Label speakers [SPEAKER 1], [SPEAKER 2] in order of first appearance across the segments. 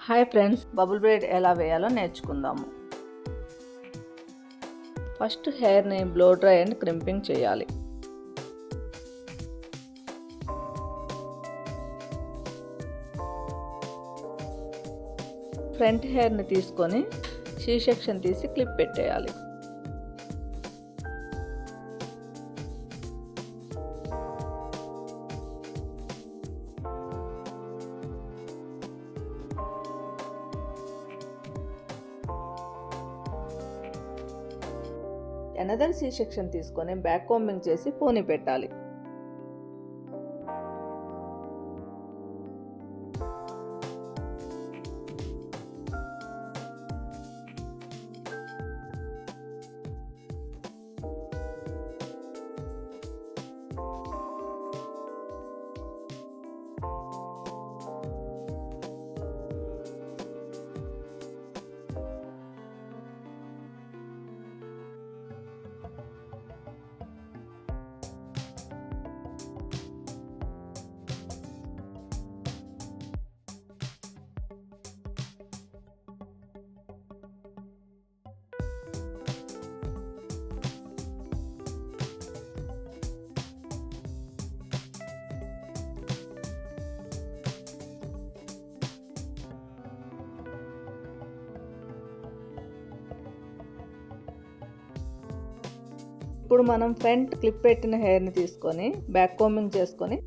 [SPEAKER 1] Hi friends, bubble braid ఎలా వేయాలో నేర్చుకుందాము. ఫస్ట్ హెయిర్ని బ్లో డ్రై అండ్ క్రింపింగ్ చేయాలి. ఫ్రంట్ హెయిర్ని తీసుకొని సి సెక్షన్ తీసి క్లిప్ పెట్టేయాలి. అనదర్ సి సెక్షన్ తీసుకొని బ్యాక్ కోంబింగ్ చేసి పోనీ పెట్టాలి. ఇప్పుడు మనం ఫ్రంట్ క్లిప్ పెట్టిన హెయిర్ని తీసుకొని బ్యాక్ కోంబింగ్ చేసుకొని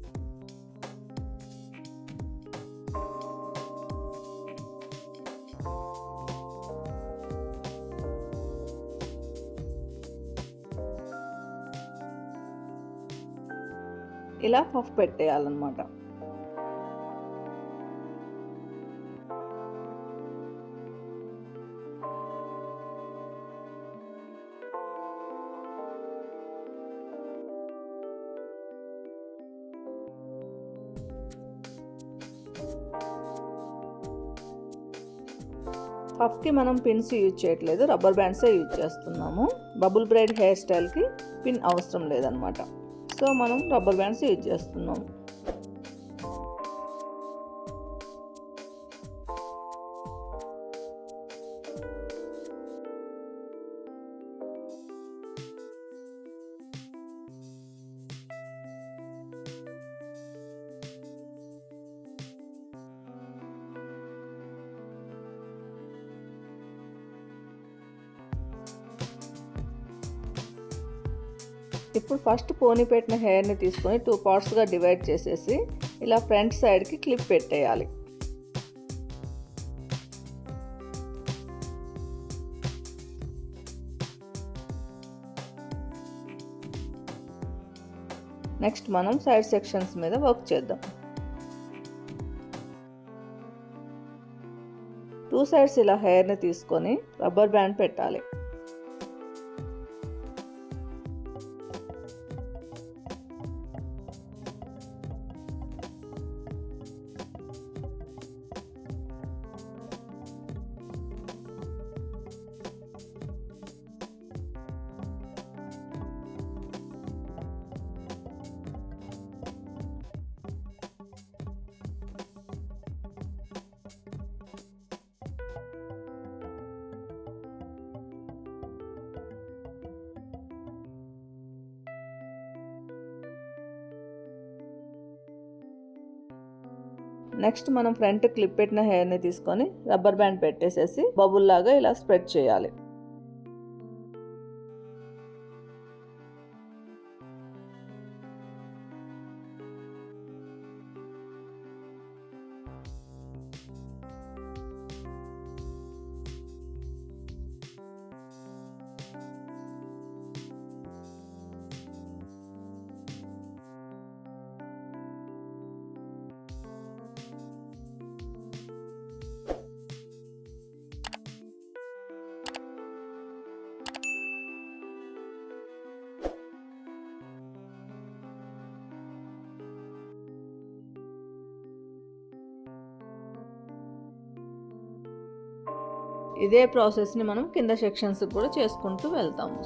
[SPEAKER 1] ఇలా పఫ్ పెట్టేయాలన్నమాట. పఫ్కి మనం పిన్స్ యూజ్ చేయట్లేదు, రబ్బర్ బ్యాండ్సే యూజ్ చేస్తున్నాము. బబుల్ బ్రైడ్ హెయిర్ స్టైల్కి పిన్ అవసరం లేదనమాట. సో మనం రబ్బర్ బ్యాండ్స్ యూజ్ చేస్తున్నాము. ఇప్పుడు ఫస్ట్ పోనీ పెట్టిన హెయిర్ని తీసుకొని 2 పార్ట్స్గా డివైడ్ చేసేసి ఇలా ఫ్రంట్ సైడ్కి క్లిప్ పెట్టేయాలి. నెక్స్ట్ మనం సైడ్ సెక్షన్స్ మీద వర్క్ చేద్దాం. 2 సైడ్స్ ఇలా హెయిర్ని తీసుకొని రబ్బర్ బ్యాండ్ పెట్టాలి. నెక్స్ట్ మనం ఫ్రంట్ క్లిప్ పెట్టిన హెయిర్ని తీసుకొని రబ్బర్ బ్యాండ్ పెట్టేసేసి బబుల్ లాగా ఇలా స్ప్రెడ్ చేయాలి. ఇదే ప్రాసెస్ని మనం కింద సెక్షన్స్ కూడా చేసుకుంటూ వెళ్తాము.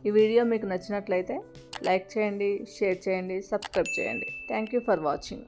[SPEAKER 1] ఈ వీడియో మీకు నచ్చినట్లయితే లైక్ చేయండి, షేర్ చేయండి, సబ్స్క్రైబ్ చేయండి. Thank you for watching.